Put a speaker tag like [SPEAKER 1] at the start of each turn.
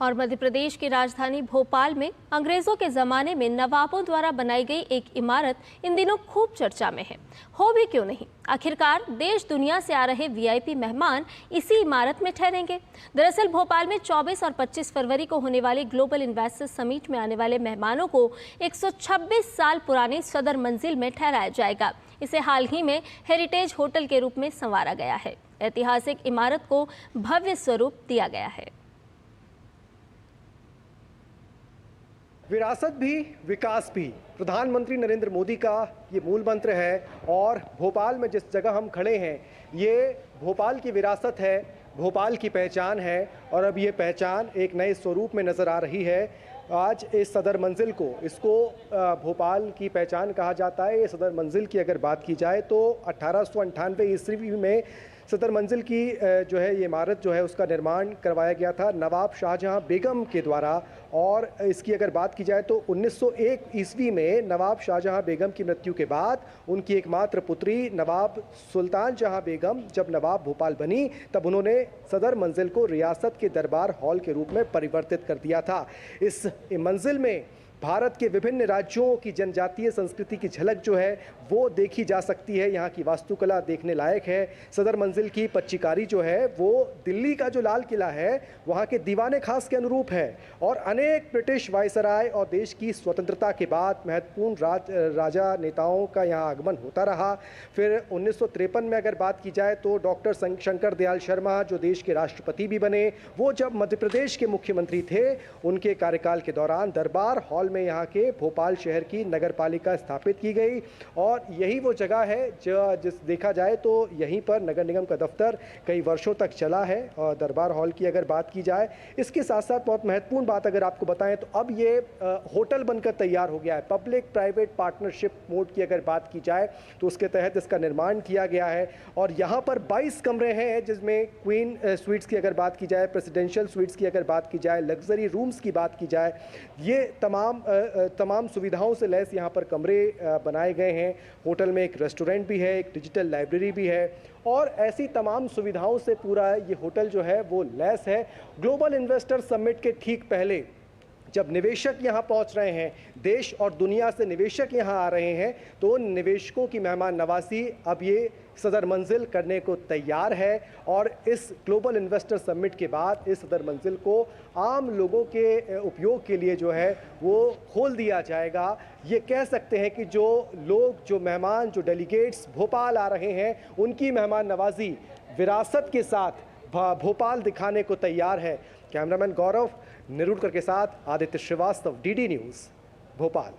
[SPEAKER 1] और मध्य प्रदेश की राजधानी भोपाल में अंग्रेजों के जमाने में नवाबों द्वारा बनाई गई एक इमारत इन दिनों खूब चर्चा में है। हो भी क्यों नहीं, आखिरकार देश दुनिया से आ रहे वीआईपी मेहमान इसी इमारत में ठहरेंगे। दरअसल भोपाल में 24 और 25 फरवरी को होने वाले ग्लोबल इन्वेस्टर्स समिट में आने वाले मेहमानों को 126 साल पुरानी सदर मंजिल में ठहराया जाएगा। इसे हाल ही में हेरिटेज होटल के रूप में संवारा गया है। ऐतिहासिक इमारत को भव्य स्वरूप दिया गया है।
[SPEAKER 2] विरासत भी विकास भी, प्रधानमंत्री नरेंद्र मोदी का ये मूल मंत्र है। और भोपाल में जिस जगह हम खड़े हैं, ये भोपाल की विरासत है, भोपाल की पहचान है। और अब ये पहचान एक नए स्वरूप में नज़र आ रही है। आज इस सदर मंजिल को, इसको भोपाल की पहचान कहा जाता है। ये सदर मंजिल की अगर बात की जाए तो 1898 ईस्वी में सदर मंजिल की जो है ये इमारत जो है उसका निर्माण करवाया गया था नवाब शाहजहां बेगम के द्वारा। और इसकी अगर बात की जाए तो 1901 ईस्वी में नवाब शाहजहां बेगम की मृत्यु के बाद उनकी एकमात्र पुत्री नवाब सुल्तान जहां बेगम जब नवाब भोपाल बनी, तब उन्होंने सदर मंजिल को रियासत के दरबार हॉल के रूप में परिवर्तित कर दिया था। इस मंजिल में भारत के विभिन्न राज्यों की जनजातीय संस्कृति की झलक जो है वो देखी जा सकती है। यहाँ की वास्तुकला देखने लायक है। सदर मंजिल की पच्चीकारी जो है वो दिल्ली का जो लाल किला है वहाँ के दीवाने खास के अनुरूप है। और अनेक ब्रिटिश वायसराय और देश की स्वतंत्रता के बाद महत्वपूर्ण राजा नेताओं का यहाँ आगमन होता रहा। फिर 1953 में अगर बात की जाए तो डॉक्टर शंकर दयाल शर्मा जो देश के राष्ट्रपति भी बने, वो जब मध्य प्रदेश के मुख्यमंत्री थे, उनके कार्यकाल के दौरान दरबार हॉल में यहाँ के भोपाल शहर की नगर पालिका स्थापित की गई। और यही वो जगह है जिस देखा जाए तो यहीं पर नगर निगम का दफ्तर कई वर्षों तक चला है। और दरबार हॉल की अगर बात की जाए, इसके साथ साथ बहुत महत्वपूर्ण बात अगर आपको बताएं तो अब ये होटल बनकर तैयार हो गया है। पब्लिक प्राइवेट पार्टनरशिप मोड की अगर बात की जाए तो उसके तहत इसका निर्माण किया गया है। और यहाँ पर 22 कमरे हैं, जिसमें क्वीन स्वीट्स की अगर बात की जाए, प्रेसिडेंशियल स्वीट्स की अगर बात की जाए, लग्जरी रूम्स की बात की जाए, ये तमाम सुविधाओं से लैस यहाँ पर कमरे बनाए गए हैं। होटल में एक रेस्टोरेंट भी है, एक डिजिटल लाइब्रेरी भी है। और ऐसी तमाम सुविधाओं से पूरा ये होटल जो है वो लैस है। ग्लोबल इन्वेस्टर समिट के ठीक पहले जब निवेशक यहाँ पहुँच रहे हैं, देश और दुनिया से निवेशक यहाँ आ रहे हैं, तो निवेशकों की मेहमान नवाजी अब ये सदर मंजिल करने को तैयार है। और इस ग्लोबल इन्वेस्टर समिट के बाद इस सदर मंजिल को आम लोगों के उपयोग के लिए जो है वो खोल दिया जाएगा। ये कह सकते हैं कि जो लोग, जो मेहमान, जो डेलीगेट्स भोपाल आ रहे हैं, उनकी मेहमान नवाजी विरासत के साथ भोपाल दिखाने को तैयार है। कैमरामैन गौरव निरूणकर के साथ आदित्य श्रीवास्तव, डीडी न्यूज़, भोपाल।